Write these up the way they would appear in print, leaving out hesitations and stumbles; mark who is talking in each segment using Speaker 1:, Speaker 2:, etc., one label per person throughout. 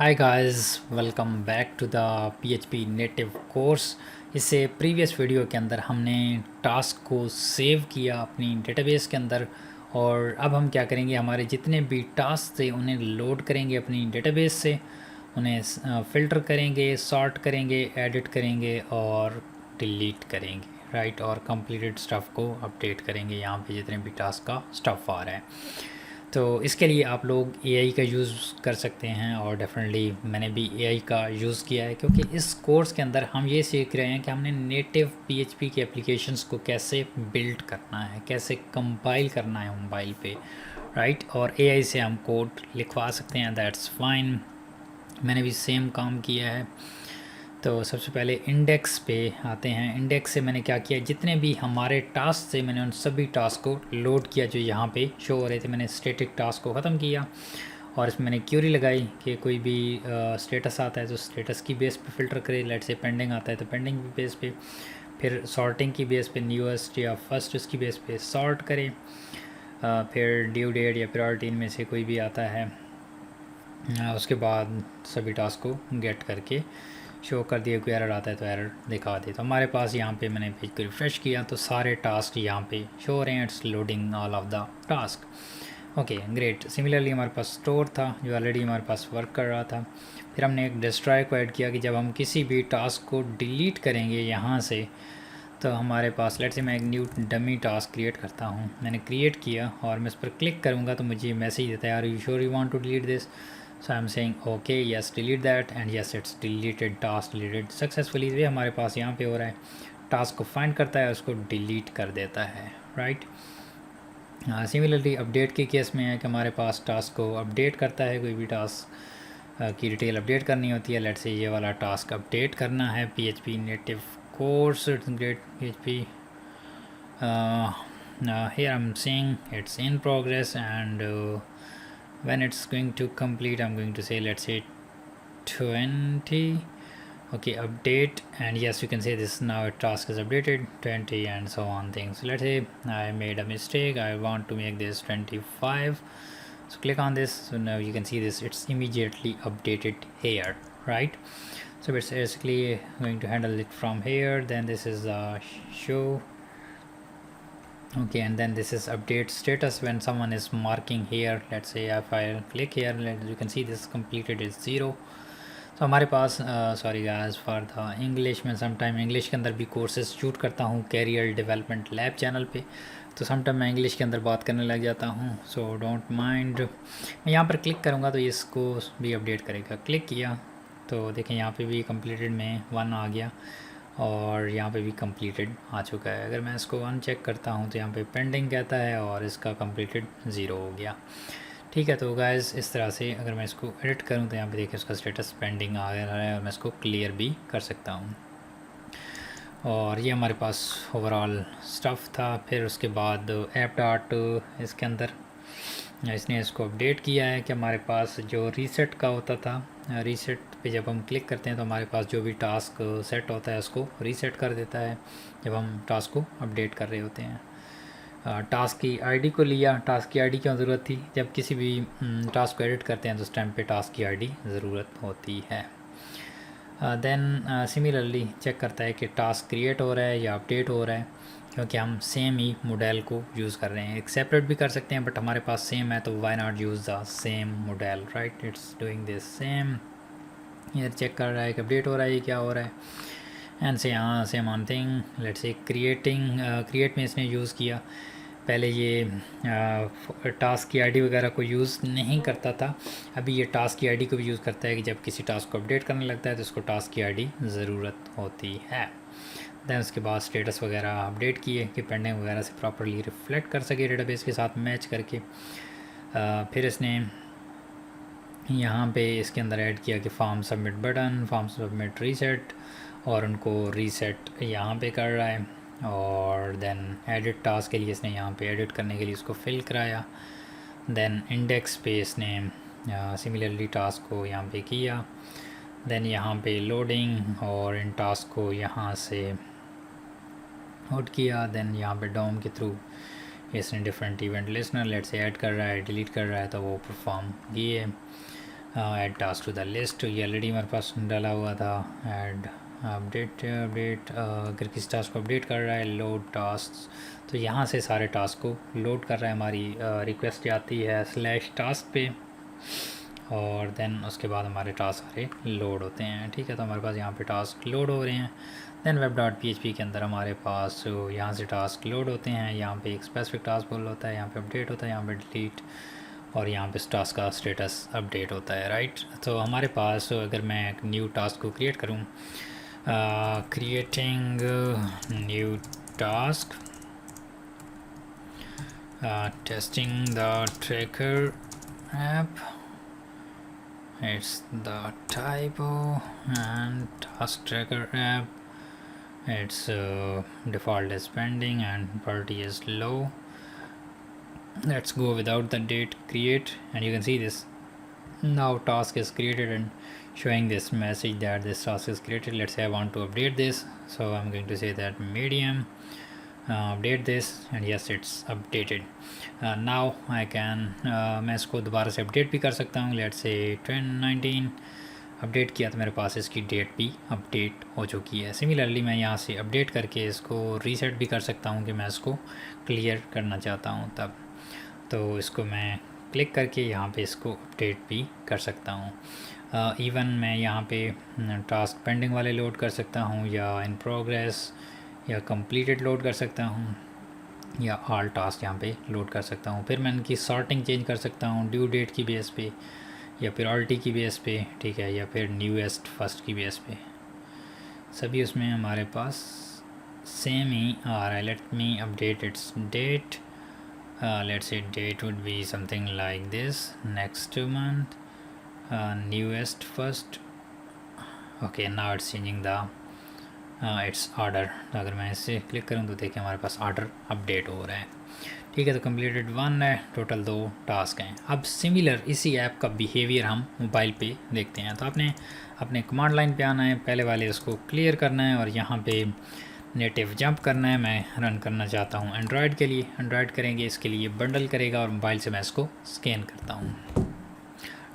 Speaker 1: Hi guys, welcome back to the PHP native course. इससे previous video के अंदर हमने टास्क को सेव किया अपनी डेटाबेस के अंदर। और अब हम क्या करेंगे, हमारे जितने भी टास्क थे उन्हें लोड करेंगे अपनी डेटाबेस से, उन्हें फ़िल्टर करेंगे, सॉर्ट करेंगे, एडिट करेंगे और डिलीट करेंगे, राइट। और कंप्लीटेड स्टफ़ को अपडेट करेंगे यहाँ पे जितने भी टास्क का स्टफ़ आ रहा है। तो इसके लिए आप लोग एआई का यूज़ कर सकते हैं, और डेफिनेटली मैंने भी एआई का यूज़ किया है, क्योंकि इस कोर्स के अंदर हम ये सीख रहे हैं कि हमने नेटिव पीएचपी के एप्लीकेशंस को कैसे बिल्ड करना है, कैसे कंपाइल करना है मोबाइल पे, राइट। और एआई से हम कोड लिखवा सकते हैं, दैट्स फाइन। मैंने भी सेम काम किया है। तो सबसे पहले इंडेक्स पे आते हैं। इंडेक्स से मैंने क्या किया, जितने भी हमारे टास्क थे मैंने उन सभी टास्क को लोड किया जो यहाँ पे शो हो रहे थे। मैंने स्टैटिक टास्क को ख़त्म किया और इसमें मैंने क्यूरी लगाई कि कोई भी स्टेटस आता है तो स्टेटस की बेस पे फ़िल्टर करे। लेट से पेंडिंग आता है तो पेंडिंग की बेस पे, फिर सॉर्टिंग की बेस पे न्यूएस्ट या फर्स्ट उसकी बेस पे सॉर्ट करे। फिर ड्यू डेट या प्रायोरिटी इनमें से कोई भी आता है, उसके बाद सभी टास्क को गेट करके शो कर दिया। कोई एरर आता है तो एरर दिखा दे। तो हमारे पास यहाँ पे मैंने पेज को रिफ़्रेश किया तो सारे टास्क यहाँ पे शो हो रहे हैं। It's loading all of the task. Okay, great. Similarly हमारे पास स्टोर था जो ऑलरेडी हमारे पास वर्क कर रहा था। फिर हमने एक डिस्ट्रॉय को ऐड किया कि जब हम किसी भी टास्क को डिलीट करेंगे यहाँ से, तो हमारे पास लेट से मैं एक न्यू डमी टास्क क्रिएट करता हूँ। मैंने क्रिएट किया और मैं इस पर क्लिक करूँगा तो मुझे मैसेज देता है, are you sure you want to delete this. So I'm saying okay, yes, delete that, and yes, it's deleted, task deleted successfully। ये हमारे पास यहाँ पे हो रहा है। टास्क को फाइंड करता है, उसको डिलीट कर देता है, राइट। सिमिलरली अपडेट के केस में है कि हमारे पास टास्क को अपडेट करता है। कोई भी टास्क की डिटेल अपडेट करनी होती है। लेट से ये वाला टास्क अपडेट करना है PHP native course, it's great PHP. Here I'm seeing it's in progress, and when it's going to complete I'm going to say, let's say 20. Okay, update, and yes, you can say this now a task is updated 20 and so on things. So let's say I made a mistake, I want to make this 25. So click on this. So now you can see this, it's immediately updated here, right. So it's basically going to handle it from here. Then this is show. Okay, and then this is update status when someone is marking here. Let's say if I click here, you can see this completed is 0. तो हमारे पास sorry guys for the English, में sometime English के अंदर भी courses shoot करता हूँ career development lab channel पे। तो समटाइम मैं इंग्लिश के अंदर बात करने लग जाता हूँ, सो डोंट माइंड। मैं यहाँ पर क्लिक करूँगा तो ये इसको भी अपडेट करेगा। क्लिक किया तो देखें यहाँ पे भी कंप्लीटेड में 1 आ गया और यहाँ पे भी कंप्लीटेड आ चुका है। अगर मैं इसको अनचेक करता हूँ तो यहाँ पे पेंडिंग कहता है और इसका कंप्लीटेड 0 हो गया। ठीक है, तो गाइस इस तरह से अगर मैं इसको एडिट करूँ तो यहाँ पे देखिए उसका स्टेटस पेंडिंग आ रहा है और मैं इसको क्लियर भी कर सकता हूँ। और ये हमारे पास ओवरऑल स्टफ़ था। फिर उसके बाद ऐप डॉट इसके अंदर इसने इसको अपडेट किया है कि हमारे पास जो रीसेट का होता था, रीसेट पे जब हम क्लिक करते हैं तो हमारे पास जो भी टास्क सेट होता है उसको रीसेट कर देता है जब हम टास्क को अपडेट कर रहे होते हैं। टास्क की आईडी को लिया। टास्क की आईडी क्यों ज़रूरत थी, जब किसी भी टास्क को एडिट करते हैं तो उस टाइम पे टास्क की आईडी ज़रूरत होती है। देन सिमिलरली चेक करता है कि टास्क क्रिएट हो रहा है या अपडेट हो रहा है, क्योंकि हम सेम ही मॉडल को यूज़ कर रहे हैं। एक सेपरेट भी कर सकते हैं बट हमारे पास सेम है तो why not use the same model, right. It's doing this same. ये चेक कर रहा है कि अपडेट हो रहा है, ये क्या हो रहा है, एंड से हाँ सेम ऑन थिंग। लेट से क्रिएट में इसने यूज़ किया। पहले ये टास्क की आईडी वगैरह को यूज़ नहीं करता था, अभी ये टास्क की आईडी को भी यूज़ करता है कि जब किसी टास्क को अपडेट करने लगता है तो उसको टास्क की आईडी ज़रूरत होती है। दैन उसके बाद स्टेटस वगैरह अपडेट किए कि पेंडिंग वगैरह से प्रॉपरली रिफ्लेक्ट कर सके डेटाबेस के साथ मैच करके। फिर इसने यहाँ पे इसके अंदर ऐड किया कि form submit button, form submit reset, और उनको रीसेट यहाँ पे कर रहा है। और देन एडिट टास्क के लिए इसने यहाँ पे एडिट करने के लिए उसको फिल कराया। देन इंडेक्स पे इसने सिमिलरली टास्क को यहाँ पे किया। देन यहाँ पे लोडिंग और इन टास्क को यहाँ से आउट किया। देन यहाँ पे डॉम के थ्रू इसने डिफरेंट इवेंट लिस्नर लेट से ऐड कर रहा है, डिलीट कर रहा है तो वो परफॉर्म किए। Add task to the list, ये ऑलरेडी हमारे पास डाला हुआ था। ऐड अपडेट अगर किसी टास्क को अपडेट कर रहा है, लोड टास्क, तो यहाँ से सारे टास्क को लोड कर रहा है। हमारी रिक्वेस्ट जाती है स्लैश टास्क पे, और देन उसके बाद हमारे टास्क सारे लोड होते हैं। ठीक है, तो हमारे पास यहाँ पे टास्क लोड हो रहे हैं। देन web.php के अंदर हमारे पास यहाँ से टास्क लोड होते हैं। यहाँ पे एक स्पेसिफिक टास्क बोल होता है, यहाँ पे अपडेट होता है, यहाँ पे डिलीट, और यहाँ पे टास्क का स्टेटस अपडेट होता है। राइट, तो हमारे पास अगर मैं एक न्यू टास्क को क्रिएट करूँ, creating new task, testing the tracker app, it's the typo, and task tracker app, its default is pending and priority is low. Let's go without the date create, and you can see this now task is created and showing this message that this task is created. Let's say I want to update this, so I'm going to say that medium update this, and yes, it's updated. Now I can मैं इसको दोबारा से update भी कर सकता हूँ। Let's say 2019 update किया तो मेरे पास इसकी डेट भी अपडेट हो चुकी है। सिमिलरली मैं यहाँ से अपडेट करके इसको रीसेट भी कर सकता हूँ कि मैं इसको क्लियर करना चाहता हूँ तब, तो इसको मैं क्लिक करके यहाँ पे इसको अपडेट भी कर सकता हूँ। इवन मैं यहाँ पे टास्क पेंडिंग वाले लोड कर सकता हूँ, या इन प्रोग्रेस या कंप्लीटेड लोड कर सकता हूँ, या ऑल टास्क यहाँ पे लोड कर सकता हूँ। फिर मैं इनकी सॉर्टिंग चेंज कर सकता हूँ ड्यू डेट की बेस पे, या प्रायोरिटी की बेस पे, ठीक है, या फिर न्यूएस्ट फर्स्ट की बेस पे। सभी उसमें हमारे पास सेम ही आ रहा है। Let me update its date, let's say date would be something like this, next month, newest first. Okay, now it's changing the its order. अगर मैं इसे क्लिक करूँ तो देखिए हमारे पास ऑर्डर अपडेट हो रहा है। ठीक है, तो कंप्लीटेड 1 है, टोटल 2 टास्क हैं। अब सिमिलर इसी ऐप का बिहेवियर हम मोबाइल पे देखते हैं। तो आपने अपने कमांड लाइन पे आना है, पहले वाले उसको क्लियर करना है, और यहाँ पे नेटिव जंप करना है। मैं रन करना चाहता हूँ एंड्रॉयड के लिए, एंड्रॉयड करेंगे, इसके लिए बंडल करेगा, और मोबाइल से मैं इसको स्कैन करता हूँ।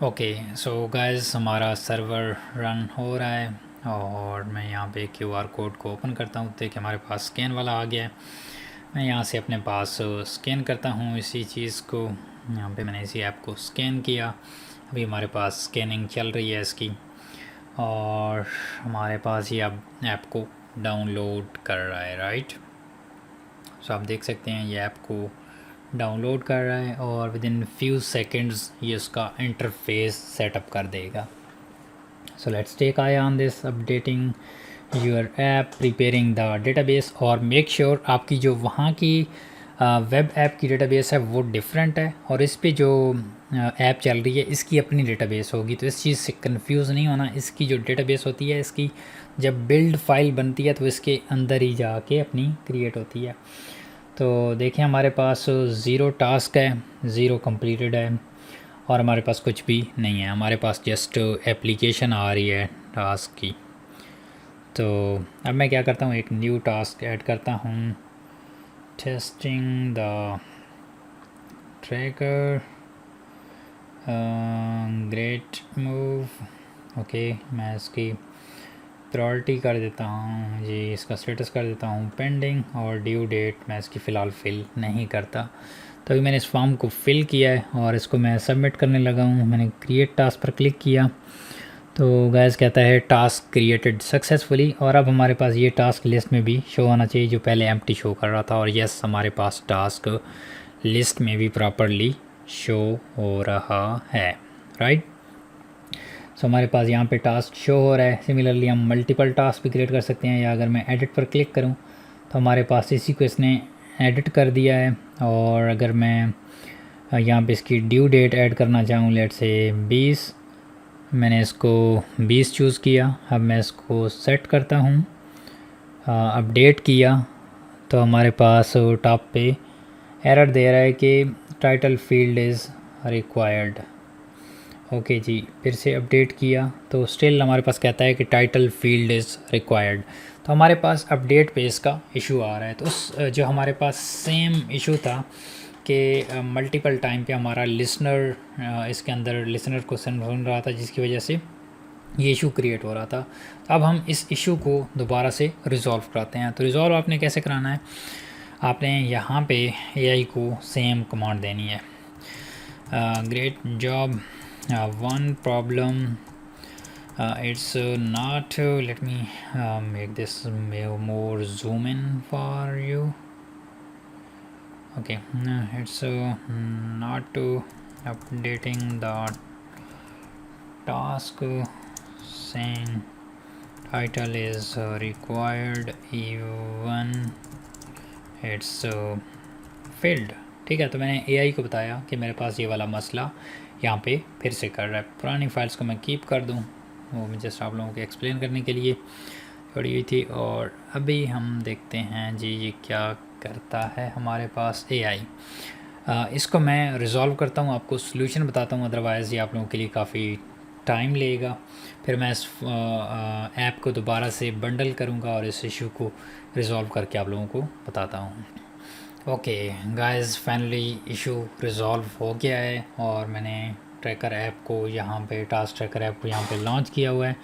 Speaker 1: ओके, सो गाइस हमारा सर्वर रन हो रहा है, और मैं यहाँ पे QR कोड को ओपन करता हूँ। देखिए हमारे पास स्कैन वाला आ गया है। मैं यहाँ से अपने पास स्कैन करता हूँ इसी चीज़ को। यहाँ पे मैंने इसी ऐप को स्कैन किया, अभी हमारे पास स्कैनिंग चल रही है इसकी, और हमारे पास ये अब ऐप को डाउनलोड कर रहा है। राइट, सो आप देख सकते हैं ये ऐप को डाउनलोड कर रहा है, और विद इन फ्यू सेकेंड्स ये उसका इंटरफेस सेटअप कर देगा। So let's take eye on this, updating your app, preparing the database, और make sure आपकी जो वहाँ की वेब ऐप की डेटाबेस है वो डिफरेंट है, और इस पे जो ऐप चल रही है इसकी अपनी डेटाबेस होगी। तो इस चीज़ से कंफ्यूज नहीं होना। इसकी जो डेटाबेस होती है, इसकी जब बिल्ड फाइल बनती है तो इसके अंदर ही जाके अपनी क्रिएट होती है। तो देखिए हमारे पास 0 टास्क है, 0 कंप्लीटेड है, और हमारे पास कुछ भी नहीं है। हमारे पास जस्ट एप्लीकेशन आ रही है टास्क की। तो अब मैं क्या करता हूँ, एक न्यू टास्क ऐड करता हूँ, testing the tracker great move. Okay, मैं इसकी प्रायोरिटी कर देता हूँ जी, इसका स्टेटस कर देता हूँ पेंडिंग, और ड्यू डेट मैं इसकी फ़िलहाल फ़िल नहीं करता। तो अभी मैंने इस फॉर्म को फिल किया है, और इसको मैं सबमिट करने लगा हूँ। मैंने क्रिएट टास्क पर क्लिक किया, तो गैस कहता है टास्क क्रिएटेड सक्सेसफुली, और अब हमारे पास ये टास्क लिस्ट में भी शो होना चाहिए, जो पहले एम्प्टी शो कर रहा था। और यस, हमारे पास टास्क लिस्ट में भी प्रॉपरली शो हो रहा है। राइट, सो हमारे पास यहाँ पे टास्क शो हो रहा है। सिमिलरली हम मल्टीपल टास्क भी क्रिएट कर सकते हैं, या अगर मैं एडिट पर क्लिक करूँ तो हमारे पास इसी को इसने एडिट कर दिया है। और अगर मैं यहाँ पे इसकी ड्यू डेट ऐड करना चाहूँ, लेट से 20, मैंने इसको 20 चूज़ किया। अब मैं इसको सेट करता हूँ, अपडेट किया, तो हमारे पास टॉप पे एरर दे रहा है कि title field is required. Okay जी, फिर से अपडेट किया तो स्टिल हमारे पास कहता है कि टाइटल फील्ड इज़ रिक्वायर्ड। तो हमारे पास अपडेट पे इसका इशू आ रहा है। तो उस जो हमारे पास सेम इशू था कि मल्टीपल टाइम पे हमारा लिसनर इसके अंदर लिसनर क्वेश्चन सुन रहा था, जिसकी वजह से ये इशू क्रिएट हो रहा था। अब हम इस इशू को दोबारा से रिज़ॉल्व कराते हैं। तो रिज़ॉल्व आपने कैसे कराना है, आपने यहाँ पे एआई को सेम कमांड देनी है, great job, one problem, it's not let me make this more zoom in for you. Okay, it's not updating the task, saying title is required even it's failed। ठीक है, तो मैंने AI को बताया कि मेरे पास ये वाला मसला यहाँ पे फिर से कर रहा है। पुरानी फाइल्स को मैं कीप कर दूँ, वो मैं जस्ट आप लोगों को एक्सप्लेन करने के लिए छोड़ी हुई थी। और अभी हम देखते हैं जी ये क्या करता है हमारे पास एआई। इसको मैं रिज़ॉल्व करता हूँ, आपको सॉल्यूशन बताता हूँ, अदरवाइज़ ये आप लोगों के लिए काफ़ी टाइम लेगा। फिर मैं इस ऐप को दोबारा से बंडल करूँगा और इस इशू को रिज़ॉल्व करके आप लोगों को बताता हूँ। Okay guys, finally issue resolve हो गया है और मैंने ट्रैकर ऐप को यहाँ पे टास्क ट्रैकर ऐप को यहाँ पे लॉन्च किया हुआ है।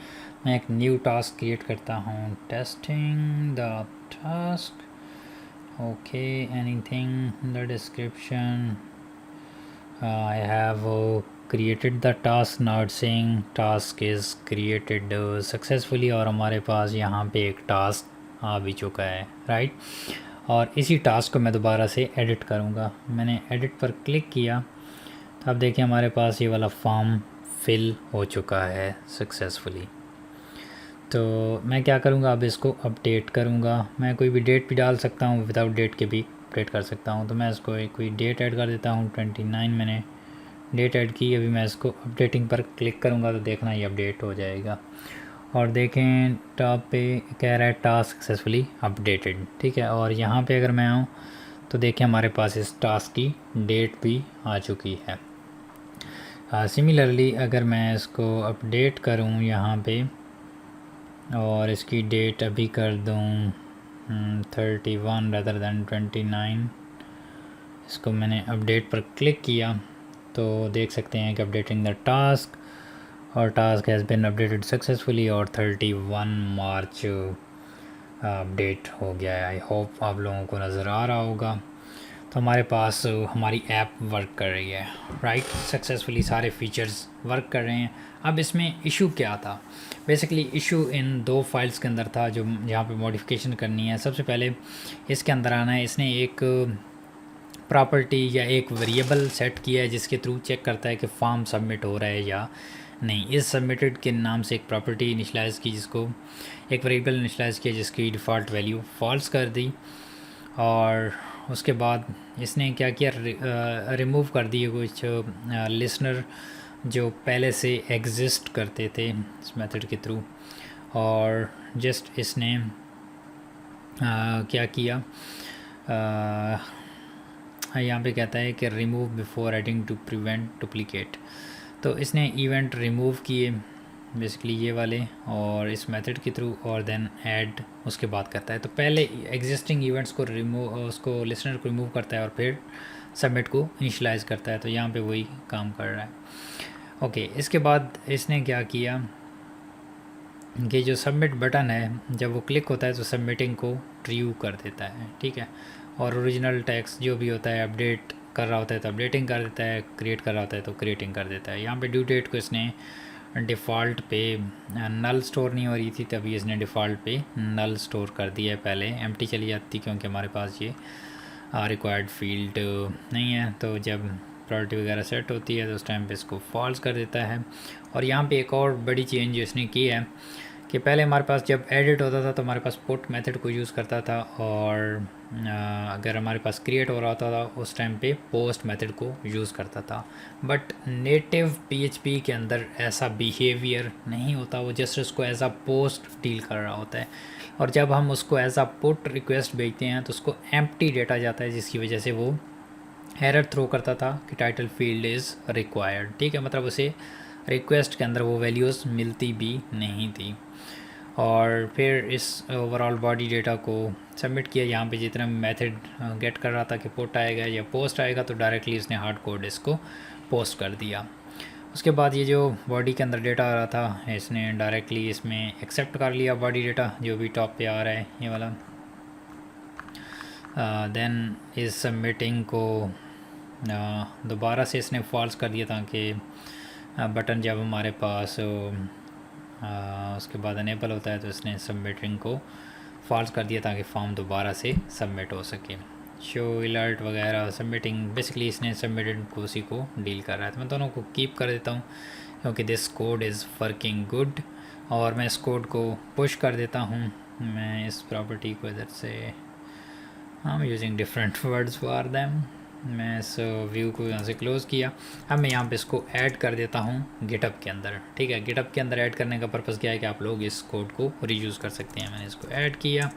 Speaker 1: मैं एक न्यू टास्क क्रिएट करता हूँ, testing the task. Okay, anything in the description, I have created the task, not saying task is created successfully, और हमारे पास यहाँ पे एक टास्क आ भी चुका है, राइट। और इसी टास्क को मैं दोबारा से एडिट करूँगा। मैंने एडिट पर क्लिक किया तो अब देखिए हमारे पास ये वाला फॉर्म फिल हो चुका है सक्सेसफुली। तो मैं क्या करूँगा, अब इसको अपडेट करूँगा। मैं कोई भी डेट भी डाल सकता हूँ, विदाउट डेट के भी अपडेट कर सकता हूँ। तो मैं इसको एक कोई डेट ऐड कर देता हूँ, 29 मैंने डेट ऐड की। अभी मैं इसको अपडेटिंग पर क्लिक करूँगा तो देखना ये अपडेट हो जाएगा। और देखें टॉप पे कह रहा है टास्क सक्सेसफुली अपडेटेड, ठीक है। और यहाँ पे अगर मैं आऊँ तो देखें हमारे पास इस टास्क की डेट भी आ चुकी है। सिमिलरली अगर मैं इसको अपडेट करूँ यहाँ पे और इसकी डेट अभी कर दूँ 31 रदर दैन 29, इसको मैंने अपडेट पर क्लिक किया तो देख सकते हैं कि अपडेटिंग द टास्क, और task has been updated successfully, और 31 मार्च अपडेट हो गया है। आई होप आप लोगों को नज़र आ रहा होगा। तो हमारे पास हमारी ऐप वर्क कर रही है, राइट, सक्सेसफुली सारे फीचर्स वर्क कर रहे हैं। अब इसमें इशू क्या था, बेसिकली इशू इन दो फाइल्स के अंदर था जो जहाँ पे मॉडिफिकेशन करनी है। सबसे पहले इसके अंदर आना है, इसने एक प्रॉपर्टी या एक वेरिएबल सेट किया है जिसके थ्रू चेक करता है कि फॉर्म सबमिट हो रहा है या नहीं। इस सबमिटेड के नाम से एक प्रॉपर्टी इनिशलाइज़ की, जिसको एक वेरिएबल इनिशलाइज़ किया जिसकी डिफ़ॉल्ट वैल्यू फॉल्स कर दी। और उसके बाद इसने क्या किया, रिमूव कर दिए कुछ लिसनर जो पहले से एग्जिस्ट करते थे इस मेथड के थ्रू। और जस्ट इसने क्या किया, यहाँ पे कहता है कि remove before adding to prevent duplicate. तो इसने इवेंट रिमूव किए बेसिकली ये वाले और इस मेथड के थ्रू, और देन ऐड उसके बाद करता है। तो पहले एग्जिस्टिंग इवेंट्स को रिमूव, उसको लिसनर को रिमूव करता है और फिर सबमिट को इनिशलाइज़ करता है। तो यहाँ पे वही काम कर रहा है। ओके, इसके बाद इसने क्या किया कि जो सबमिट बटन है जब वो क्लिक होता है तो सबमिटिंग को ट्रू कर देता है, ठीक है। और ओरिजिनल टेक्स्ट जो भी होता है अपडेट कर रहा होता है तो अपडेटिंग कर देता है, क्रिएट कर रहा होता है तो क्रिएटिंग कर देता है। यहाँ पे ड्यू डेट को इसने डिफ़ॉल्ट पे नल स्टोर नहीं हो रही थी, तभी इसने डिफ़ॉल्ट पे नल स्टोर कर दिया है। पहले एम्प्टी चली जाती क्योंकि हमारे पास ये रिक्वायर्ड फील्ड नहीं है। तो जब प्रायोरिटी वगैरह सेट होती है तो उस टाइम पे इसको फॉल्स कर देता है। और यहाँ पे एक और बड़ी चेंज जो इसने की है कि पहले हमारे पास जब एडिट होता था तो हमारे पास पुट मेथड को यूज़ करता था, और अगर हमारे पास क्रिएट हो रहा होता था उस टाइम पे पोस्ट मेथड को यूज़ करता था। बट नेटिव पीएचपी के अंदर ऐसा बिहेवियर नहीं होता, वो जस्ट उसको एज अ पोस्ट डील कर रहा होता है। और जब हम उसको एज अ पुट रिक्वेस्ट भेजते हैं तो उसको एम्प्टी डेटा जाता है, जिसकी वजह से वो एरर थ्रो करता था कि टाइटल फील्ड इज़ रिक्वायर्ड, ठीक है। मतलब उसे रिक्वेस्ट के अंदर वो वैल्यूज़ मिलती भी नहीं थी। और फिर इस ओवरऑल बॉडी डेटा को सबमिट किया। यहाँ पे जितना मेथड गेट कर रहा था कि पुट आएगा या पोस्ट आएगा, तो डायरेक्टली इसने हार्ड कोड इसको पोस्ट कर दिया। उसके बाद ये जो बॉडी के अंदर डेटा आ रहा था, इसने डायरेक्टली इसमें एक्सेप्ट कर लिया बॉडी डेटा जो भी टॉप पे आ रहा है ये वाला। देन इस सबमिटिंग को दोबारा से इसने फॉल्स कर दिया ताकि बटन जब हमारे पास उसके बाद अनेबल होता है तो इसने सबमिटिंग को फॉल्स कर दिया ताकि फॉर्म दोबारा से सबमिट हो सके। शो अलर्ट वगैरह सबमिटिंग, बेसिकली इसने सबमिटेड को उसी को डील कर रहा है। तो मैं दोनों को कीप कर देता हूँ क्योंकि this code is working good. और मैं इस कोड को पुश कर देता हूँ। मैं इस प्रॉपर्टी को इधर से I'm using different words for them। मैं इस व्यू को यहाँ से क्लोज़ किया। अब मैं यहाँ पे इसको ऐड कर देता हूँ गिटअप के अंदर। ठीक है, गिटअप के अंदर ऐड करने का पर्पज़ क्या है कि आप लोग इस कोड को रीयूज़ कर सकते हैं। मैंने इसको ऐड किया,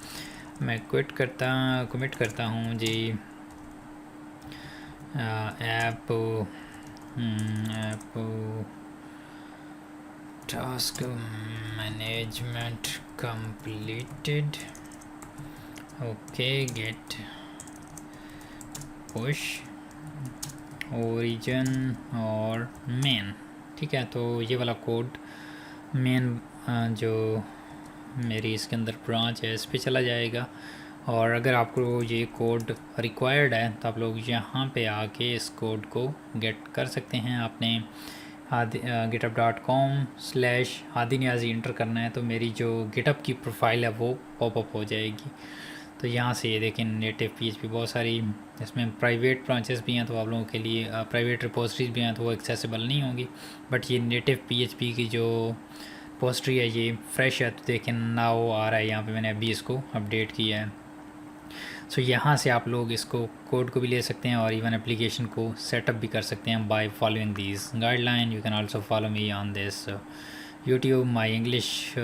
Speaker 1: मैं कमिट करता हूँ जी app task management completed. Okay, git push origin और मेन। ठीक है, तो ये वाला कोड मेन जो मेरी इसके अंदर ब्रांच है इस पे चला जाएगा। और अगर आपको ये कोड रिक्वायर्ड है तो आप लोग यहाँ पे आके इस कोड को गेट कर सकते हैं। आपने github.com/हादी नियाज़ी इंटर करना है तो मेरी जो गिटअप की प्रोफाइल है वो पॉपअप हो जाएगी। तो यहाँ से ये देखें नेटिव PHP बहुत सारी इसमें प्राइवेट ब्रांचेस भी हैं, तो आप लोगों के लिए प्राइवेट रिपोजिटरीज भी हैं तो वो एक्सेसिबल नहीं होंगी। बट ये नेटिव PHP की जो पोस्ट्री है ये फ्रेश है, तो देखें नाउ आ रहा है यहाँ पे, मैंने अभी इसको अपडेट किया है। सो यहाँ से आप लोग इसको कोड को भी ले सकते हैं और इवन एप्लीकेशन को सेटअप भी कर सकते हैं by following these guideline. You can also follow me on this YouTube my English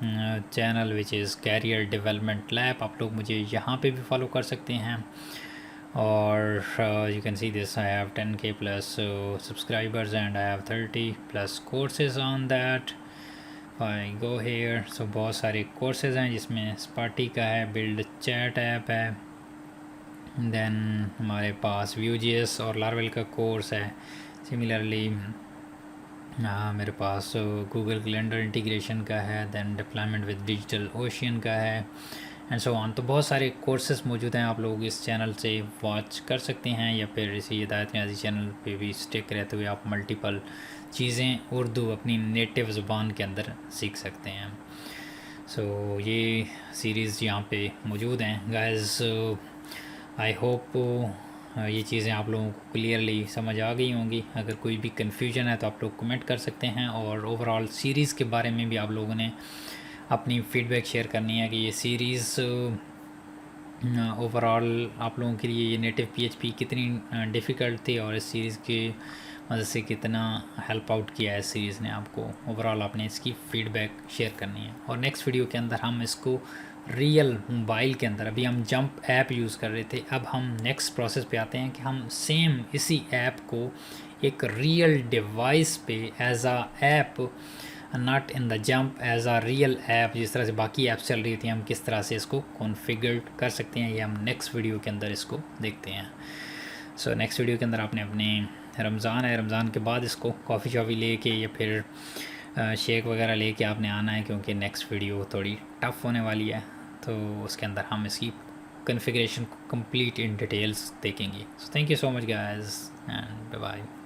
Speaker 1: channel which is career development lab. आप लोग मुझे यहाँ पे भी फॉलो कर सकते हैं। और you can see this, I have 10K plus subscribers and I have 30+ courses on that. I go here, so बहुत सारे कोर्सेज हैं जिसमें स्पार्टी का है, बिल्ड चैट ऐप है, देन हमारे पास Vue.js और लारवेल का कोर्स है। सिमिलरली मेरे पास गूगल कैलेंडर इंटीग्रेशन का है, then deployment with Digital Ocean का है एंड सो ऑन। तो बहुत सारे कोर्सेज मौजूद हैं, आप लोग इस चैनल से वॉच कर सकते हैं या फिर इसी हिदायत नियाज़ी चैनल पे भी स्टिक रहते हुए आप मल्टीपल चीज़ें उर्दू अपनी नेटिव ज़ुबान के अंदर सीख सकते हैं। सो ये सीरीज़ यहाँ पे मौजूद हैं गाइस। आई होप ये चीज़ें आप लोगों को क्लियरली समझ आ गई होंगी। अगर कोई भी कन्फ्यूजन है तो आप लोग कमेंट कर सकते हैं। और ओवरऑल सीरीज़ के बारे में भी आप लोगों ने अपनी फ़ीडबैक शेयर करनी है कि ये सीरीज़ ओवरऑल आप लोगों के लिए ये नेटिव PHP कितनी डिफ़िकल्ट थी और इस सीरीज़ की मदद से कितना हेल्प आउट किया है इस सीरीज़ ने आपको। ओवरऑल आपने इसकी फ़ीडबैक शेयर करनी है। और नेक्स्ट वीडियो के अंदर हम इसको रियल मोबाइल के अंदर, अभी हम जंप ऐप यूज़ कर रहे थे, अब हम नेक्स्ट प्रोसेस पे आते हैं कि हम सेम इसी ऐप को एक रियल डिवाइस पे as a app, not in the jump, as a real app जिस तरह से बाकी ऐप्स चल रही थी, हम किस तरह से इसको कॉन्फ़िगर कर सकते हैं, ये हम नेक्स्ट वीडियो के अंदर इसको देखते हैं। सो नेक्स्ट वीडियो के अंदर आपने अपने रमज़ान है, रमज़ान के बाद इसको कॉफ़ी शॉफ़ी लेके या फिर शेक वगैरह लेके आपने आना है क्योंकि नेक्स्ट वीडियो थोड़ी टफ़ होने वाली है। तो उसके अंदर हम इसकी कॉन्फ़िगरेशन को कंप्लीट इन डिटेल्स देखेंगे। So thank you so much guys and bye bye.